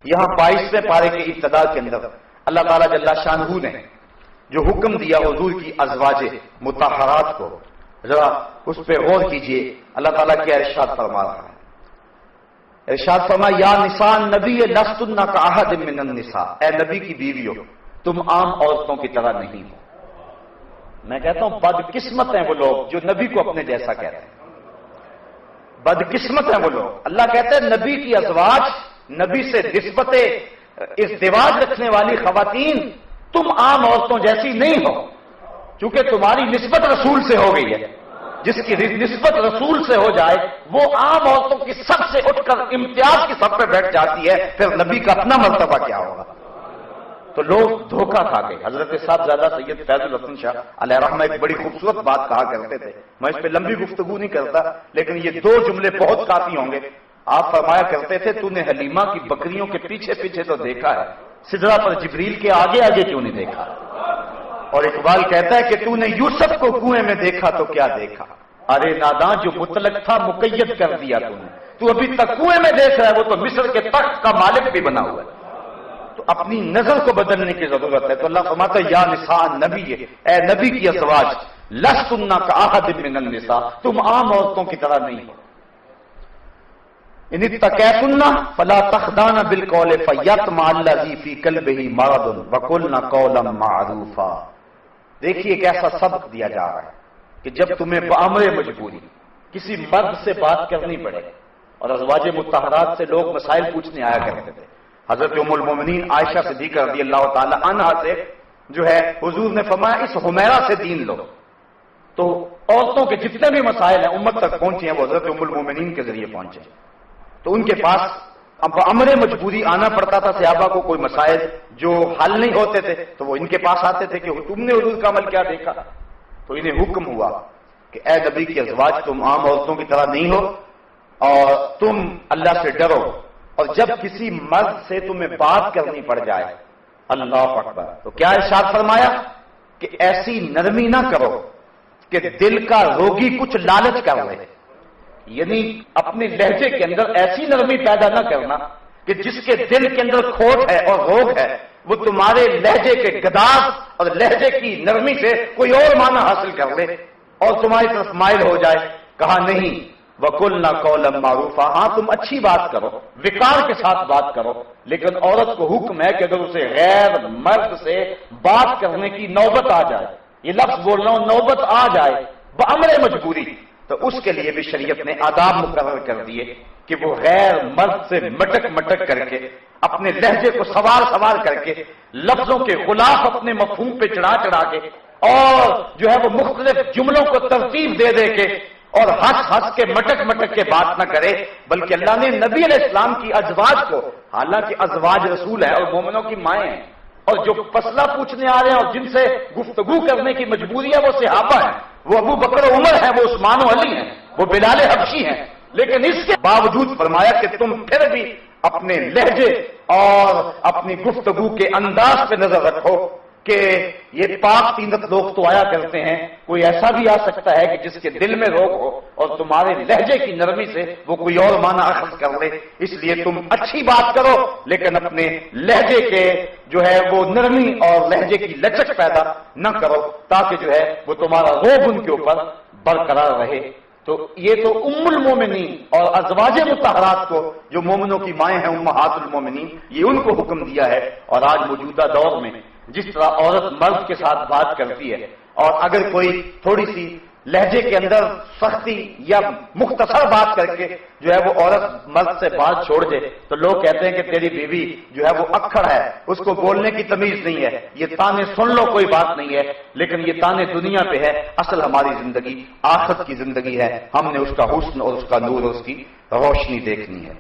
یہاں 22ویں پارے کے ابتدا کے اندر اللہ تعالیٰ جل شانہ نے جو حکم دیا حضور کی ازواج مطہرات کو، ذرا اس پہ غور کیجئے۔ اللہ تعالیٰ کیا ارشاد فرما رہا ہے؟ ارشاد فرما، یا نساء النبی لستن کاحد من النساء، اے نبی کی بیویوں تم عام عورتوں کی طرح نہیں ہو۔ میں کہتا ہوں بدقسمت ہیں وہ لوگ جو نبی کو اپنے جیسا کہتے ہیں، بدقسمت ہیں وہ لوگ۔ اللہ کہتا ہے نبی کی ازواج، نبی سے نسبت ازدواج رکھنے والی خواتین تم عام عورتوں جیسی نہیں ہو، چونکہ تمہاری نسبت رسول سے ہو گئی ہے۔ جس کی نسبت رسول سے ہو جائے وہ عام عورتوں کی سب سے اٹھ کر امتیاز کی سب پہ بیٹھ جاتی ہے، پھر نبی کا اپنا مرتبہ کیا ہوگا؟ تو لوگ دھوکہ کھا گئے۔ حضرت صاحبزادہ سید فیض الحسن شاہ علیہ رحمہ ایک بڑی خوبصورت بات کہا کرتے تھے، میں اس پہ لمبی گفتگو نہیں کرتا، لیکن یہ 2 جملے بہت کافی ہوں گے۔ آپ فرمایا کرتے تھے، تو نے حلیمہ کی بکریوں کے پیچھے پیچھے تو دیکھا ہے، سدرہ پر جبریل کے آگے آگے کیوں نہیں دیکھا؟ اور اقبال کہتا ہے کہ تو نے یوسف کو کنویں میں دیکھا تو کیا دیکھا؟ ارے ناداں جو مطلق تھا مقید کر دیا تو ابھی تک کنویں میں دیکھ رہا ہے، وہ تو مصر کے تخت کا مالک بھی بنا ہوا ہے۔ تو اپنی نظر کو بدلنے کی ضرورت ہے۔ تو اللہ فرماتا ہے یا نساء نبی، اے نبی کی ازواج لستن کاحد من النساء، تم عام عورتوں کی طرح نہیں ہو۔ ان اتقیتن فلا تخضعن بالقول فیطمع الذی فی قلبہ مرض وقلن قولا معروفا۔ دیکھیے ایک ایسا سبق دیا جا رہا ہے کہ جب تمہیں بامر مجبوری کسی مرد سے بات کرنی پڑے، اور ازواج مطہرات سے لوگ مسائل پوچھنے آیا کرتے تھے، حضرت ام المومنین عائشہ صدیقہ رضی اللہ تعالی عنہا سے جو ہے حضور نے فرمایا اس حمیرہ سے دین لو۔ تو عورتوں کے جتنے بھی مسائل ہیں امت تک پہنچے ہیں وہ حضرت ام المومنین کے ذریعے پہنچے، تو ان کے پاس اب امر مجبوری آنا پڑتا تھا صحابہ کو، کوئی مسائل جو حل نہیں ہوتے تھے تو وہ ان کے پاس آتے تھے کہ تم نے حضور کا عمل کیا دیکھا؟ تو انہیں حکم ہوا کہ اے نبی کی ازواج تم عام عورتوں کی طرح نہیں ہو اور تم اللہ سے ڈرو، اور جب کسی مرد سے تمہیں بات کرنی پڑ جائے، اللہ اکبر، تو کیا ارشاد فرمایا کہ ایسی نرمی نہ کرو کہ دل کا روگی کچھ لالچ کر لے، یعنی اپنے لہجے کے اندر ایسی نرمی پیدا نہ کرنا کہ جس کے دل کے اندر کھوٹ ہے اور روگ ہے وہ تمہارے لہجے کے گداز اور لہجے کی نرمی سے کوئی اور معنی حاصل کر لے اور تمہاری طرف مائل ہو جائے۔ کہا نہیں، وَقُلْنَا قَوْلًا مَعْرُوفًا، ہاں تم اچھی بات کرو، وقار کے ساتھ بات کرو، لیکن عورت کو حکم ہے کہ اگر اسے غیر مرد سے بات کرنے کی نوبت آ جائے، یہ لفظ بول رہا ہوں، نوبت آ جائے بامر مجبوری، تو اس کے لیے بھی شریعت نے آداب مقرر کر دیے کہ وہ غیر مرد سے مٹک مٹک کر کے اپنے لہجے کو سوار سوار کر کے لفظوں کے غلاف اپنے مفہوم پہ چڑھا چڑھا کے اور جو ہے وہ مختلف جملوں کو ترتیب دے دے کے اور ہنس ہنس کے مٹک مٹک کے بات نہ کرے، بلکہ اللہ نے نبی علیہ السلام کی ازواج کو، حالانکہ ازواج رسول ہے اور مومنوں کی مائیں ہیں، اور جو مسئلہ پوچھنے آ رہے ہیں اور جن سے گفتگو کرنے کی مجبوری ہے وہ صحابہ ہیں، وہ ابو بکر و عمر ہیں، وہ عثمان و علی ہیں، وہ بلال حبشی ہیں، لیکن اس کے باوجود فرمایا کہ تم پھر بھی اپنے لہجے اور اپنی گفتگو کے انداز پہ نظر رکھو کہ یہ پاک تینت لوگ تو آیا کرتے ہیں، کوئی ایسا بھی آ سکتا ہے کہ جس کے دل میں روگ ہو اور تمہارے لہجے کی نرمی سے وہ کوئی اور معنی اخذ کر لے، اس لیے تم اچھی بات کرو لیکن اپنے لہجے کے جو ہے وہ نرمی اور لہجے کی لچک پیدا نہ کرو تاکہ جو ہے وہ تمہارا روب ان کے اوپر برقرار رہے۔ تو یہ تو ام المومنین اور ازواج مطہرات کو جو مومنوں کی مائیں ہیں امہات المومنین، یہ ان کو حکم دیا ہے۔ اور آج موجودہ دور میں جس طرح عورت مرد کے ساتھ بات کرتی ہے اور اگر کوئی تھوڑی سی لہجے کے اندر سختی یا مختصر بات کر کے جو ہے وہ عورت مرد سے بات چھوڑ دے تو لوگ کہتے ہیں کہ تیری بیوی جو ہے وہ اکھڑ ہے، اس کو بولنے کی تمیز نہیں ہے، یہ تانے سن لو کوئی بات نہیں ہے، لیکن یہ تانے دنیا پہ ہے، اصل ہماری زندگی آخرت کی زندگی ہے، ہم نے اس کا حسن اور اس کا نور اور اس کی روشنی دیکھنی ہے۔